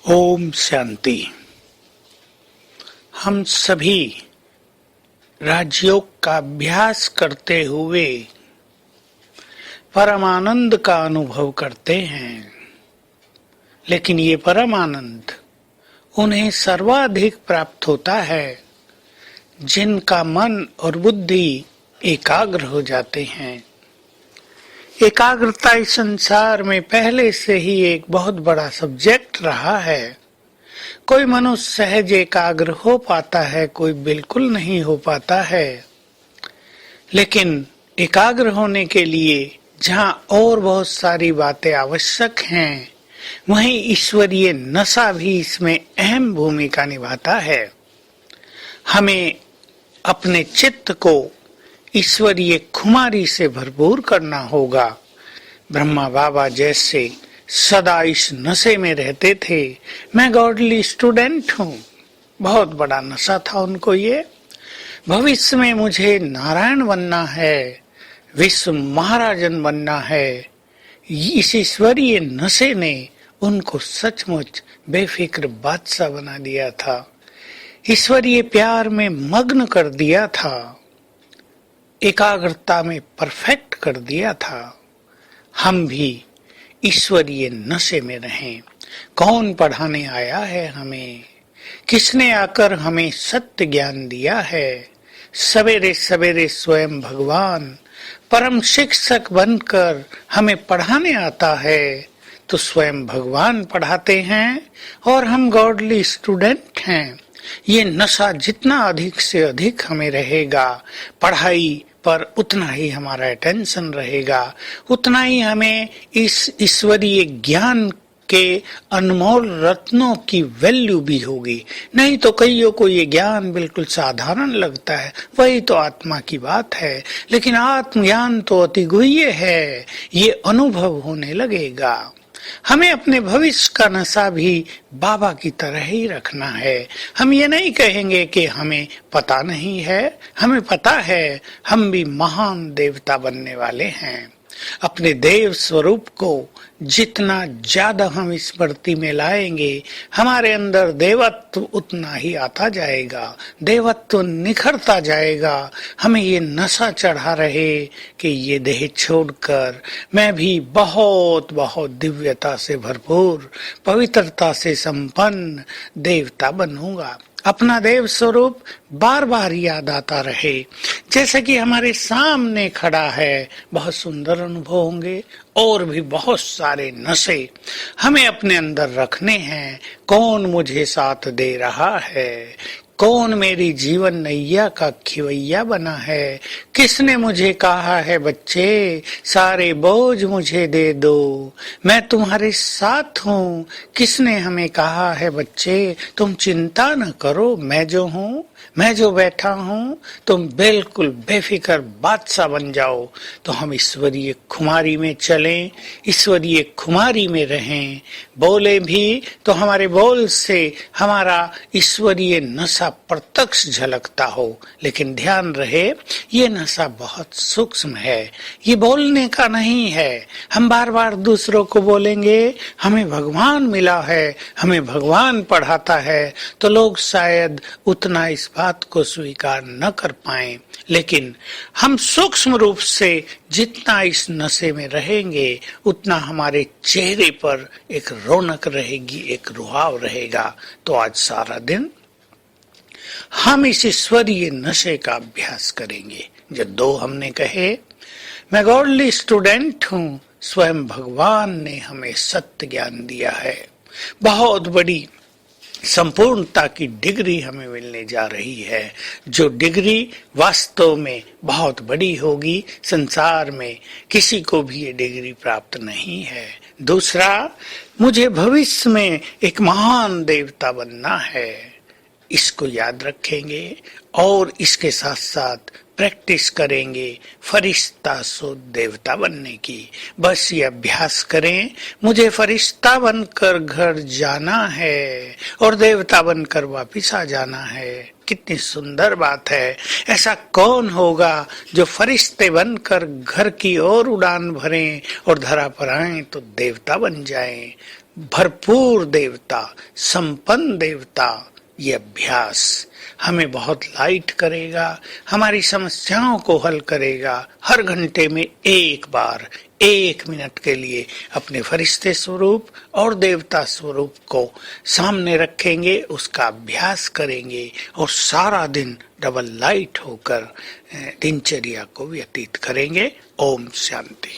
ओम शांति। हम सभी राजयोग का अभ्यास करते हुए परमानंद का अनुभव करते हैं, लेकिन ये परमानंद उन्हें सर्वाधिक प्राप्त होता है जिनका मन और बुद्धि एकाग्र हो जाते हैं। एकाग्रता इस संसार में पहले से ही एक बहुत बड़ा सब्जेक्ट रहा है। कोई मनुष्य सहज एकाग्र हो पाता है, कोई बिल्कुल नहीं हो पाता है। लेकिन एकाग्र होने के लिए जहाँ और बहुत सारी बातें आवश्यक हैं, वहीं ईश्वरीय नशा भी इसमें अहम भूमिका निभाता है। हमें अपने चित्त को ईश्वरीय खुमारी से भरपूर करना होगा। ब्रह्मा बाबा जैसे सदा इस नशे में रहते थे। मैं गॉडली स्टूडेंट हूँ, बहुत बड़ा नशा था उनको ये। भविष्य में मुझे नारायण बनना है, विश्व महाराजन बनना है। इस ईश्वरीय नशे ने उनको सचमुच बेफिक्र बादशाह बना दिया था, ईश्वरीय प्यार में मग्न कर दिया था, एकाग्रता में परफेक्ट कर दिया था। हम भी ईश्वरीय नशे में रहें। कौन पढ़ाने आया है हमें? किसने आकर हमें सत्य ज्ञान दिया है? सवेरे सवेरे स्वयं भगवान परम शिक्षक बनकर हमें पढ़ाने आता है। तो स्वयं भगवान पढ़ाते हैं और हम गॉडली स्टूडेंट हैं। ये नशा जितना अधिक से अधिक हमें रहेगा, पढ़ाई पर उतना ही हमारा अटेंशन रहेगा, उतना ही हमें इस ईश्वरीय ज्ञान के अनमोल रत्नों की वैल्यू भी होगी। नहीं तो कईयों को ये ज्ञान बिल्कुल साधारण लगता है, वही तो आत्मा की बात है। लेकिन आत्मज्ञान तो अति गुह्य है, ये अनुभव होने लगेगा। हमें अपने भविष्य का नशा भी बाबा की तरह ही रखना है। हम ये नहीं कहेंगे कि हमें पता नहीं है, हमें पता है। हम भी महान देवता बनने वाले हैं। अपने देव स्वरूप को जितना ज्यादा हम स्मृति में लाएंगे, हमारे अंदर देवत्व उतना ही आता जाएगा, देवत्व निखरता जाएगा। हमें ये नशा चढ़ा रहे कि ये देह छोड़कर मैं भी बहुत बहुत दिव्यता से भरपूर, पवित्रता से संपन्न देवता बनूंगा। अपना देव स्वरूप बार बार याद आता रहे, जैसे कि हमारे सामने खड़ा है। बहुत सुंदर अनुभव होंगे। और भी बहुत सारे नशे हमें अपने अंदर रखने हैं। कौन मुझे साथ दे रहा है? कौन मेरी जीवन नैया का खिवैया बना है? किसने मुझे कहा है बच्चे सारे बोझ मुझे दे दो, मैं तुम्हारे साथ हूँ? किसने हमें कहा है बच्चे तुम चिंता न करो, मैं जो हूँ, मैं जो बैठा हूँ, तुम बिल्कुल बेफिक्र बादशाह बन जाओ। तो हम ईश्वरीय खुमारी में चलें, ईश्वरीय खुमारी में रहें। बोले भी तो हमारे बोल से हमारा ईश्वरीय नशा प्रत्यक्ष झलकता हो। लेकिन ध्यान रहे, ये नशा बहुत सूक्ष्म है, ये बोलने का नहीं है। हम बार बार दूसरों को बोलेंगे हमें भगवान मिला है, हमें भगवान पढ़ाता है, तो लोग शायद उतना इस बात को स्वीकार न कर पाए। लेकिन हम सूक्ष्म रूप से जितना इस नशे में रहेंगे, उतना हमारे चेहरे पर एक रौनक रहेगी, एक रुहाव रहेगा। तो आज सारा दिन हम इस ईश्वरीय नशे का अभ्यास करेंगे। जो दो हमने कहे, मैं गॉडली स्टूडेंट हूँ, स्वयं भगवान ने हमें सत्य ज्ञान दिया है। बहुत बड़ी संपूर्णता की डिग्री हमें मिलने जा रही है, जो डिग्री वास्तव में बहुत बड़ी होगी। संसार में किसी को भी ये डिग्री प्राप्त नहीं है। दूसरा, मुझे भविष्य में एक महान देवता बनना है, इसको याद रखेंगे। और इसके साथ साथ प्रैक्टिस करेंगे फरिश्ता से देवता बनने की। बस ये अभ्यास करें, मुझे फरिश्ता बनकर घर जाना है और देवता बनकर वापिस आ जाना है। कितनी सुंदर बात है। ऐसा कौन होगा जो फरिश्ते बनकर घर की ओर उड़ान भरें और धरा पर आए तो देवता बन जाएं। भरपूर देवता, संपन्न देवता। ये अभ्यास हमें बहुत लाइट करेगा, हमारी समस्याओं को हल करेगा। हर घंटे में एक बार 1 मिनट के लिए अपने फरिश्ते स्वरूप और देवता स्वरूप को सामने रखेंगे, उसका अभ्यास करेंगे और सारा दिन डबल लाइट होकर दिनचर्या को व्यतीत करेंगे। ओम शांति।